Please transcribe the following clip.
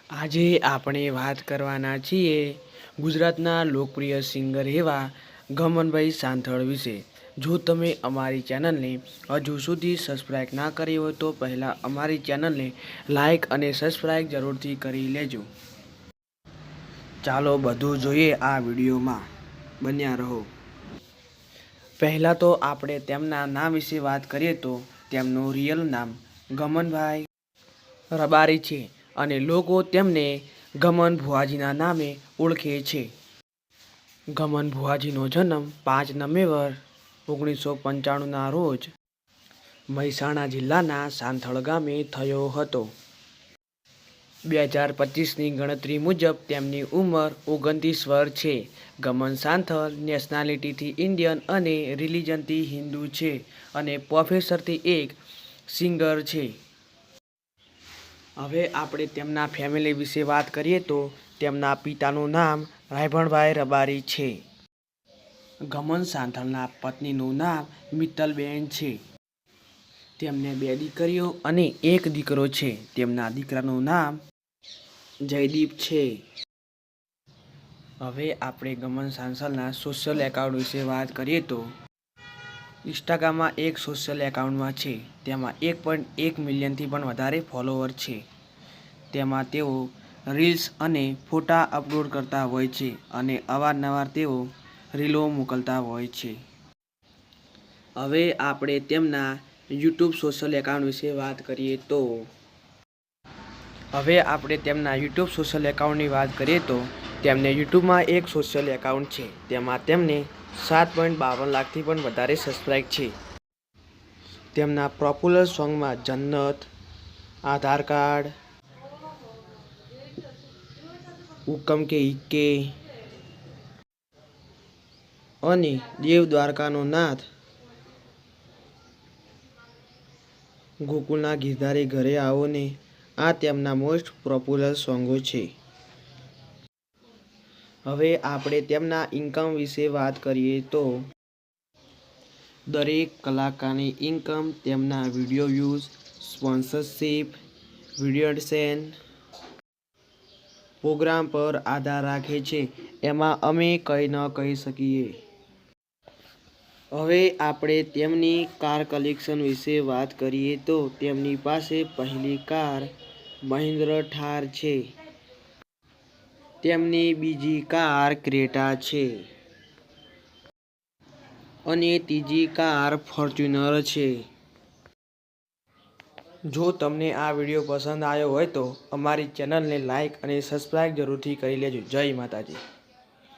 આજે આપણે વાત કરવાના છીએ ગુજરાતના લોકપ્રિય સિંગર એવા ગમનભાઈ સાંથળ વિશે। જો તમે અમારી ચેનલને હજુ સુધી સબસ્ક્રાઈબ ના કરી હોય તો પહેલાં અમારી ચેનલને લાઈક અને સબસ્ક્રાઈબ જરૂરથી કરી લેજો। ચાલો બધું જોઈએ આ વિડીયોમાં, બન્યા રહો। પહેલાં તો આપણે તેમના નામ વિશે વાત કરીએ તો તેમનું રિયલ નામ ગમનભાઈ રબારી છે અને લોકો તેમને ગમન ભુવાજીના નામે ઓળખે છે। ગમન ભુવાજીનો જન્મ 5 નવેમ્બર 1995ના રોજ મહેસાણા જિલ્લાના સાંથળ ગામે થયો હતો। 2025ની ગણતરી મુજબ તેમની ઉંમર 29 વર્ષ છે। ગમન સાંથલ નેશનાલિટીથી ઇન્ડિયન અને રિલિજનથી હિન્દુ છે અને પ્રોફેશનથી એક સિંગર છે। હવે આપણે તેમના ફેમિલી વિશે વાત કરીએ તો તેમના પિતાનું નામ રાયભણભાઈ રબારી છે। ગમન સાંથળના પત્નીનું નામ મિત્તલબેન છે। તેમને 2 દીકરીઓ અને 1 દીકરો છે। તેમના દીકરાનું નામ જયદીપ છે। હવે આપણે ગમન સાંથલના સોશિયલ એકાઉન્ટ વિશે વાત કરીએ તો ઇન્સ્ટાગ્રામમાં એક સોશિયલ એકાઉન્ટમાં છે। તેમાં 1.1 મિલિયનથી પણ વધારે ફોલોવર છે। તેમાં તેઓ રીલ્સ અને ફોટા અપલોડ કરતા હોય છે અને અવારનવાર તેઓ રીલો મોકલતા હોય છે। હવે આપણે તેમના યુટ્યુબ સોશિયલ એકાઉન્ટ વિશે વાત કરીએ તો તેમને યુટ્યુબમાં એક સોશિયલ એકાઉન્ટ છે। તેમાં તેમને 7.52 લાખથી પણ વધારે સબસ્ક્રાઈબ છે। તેમના પોપ્યુલર સોંગમાં જન્નત, આધાર કાર્ડ, હુક્કમ કે ઇક્કે અને દેવ દ્વારકાનો નાથ, ગોકુળના ગિરધારી ઘરે આવો ને આ તેમના મોસ્ટ પોપ્યુલર સોંગો છે। હવે આપણે તેમના ઇન્કમ વિશે વાત કરીએ તો દરેક કલાકારની ઇન્કમ તેમના video views, sponsorship, video AdSense, program પર આધાર રાખે છે। એમાં અમે કંઈ ન કહી શકીએ। હવે આપણે તેમની કાર કલેક્શન વિશે વાત કરીએ તો તેમની પાસે પહેલી કાર મહિન્દ્ર થાર છે। તેમની બીજી કાર ક્રેટા છે અને ત્રીજી કાર ફોર્ચ્યુનર છે। જો તમને આ વિડીયો પસંદ આવ્યો હોય તો અમારી ચેનલને લાઈક અને સબસ્ક્રાઈબ જરૂરથી કરી લેજો। જય માતાજી।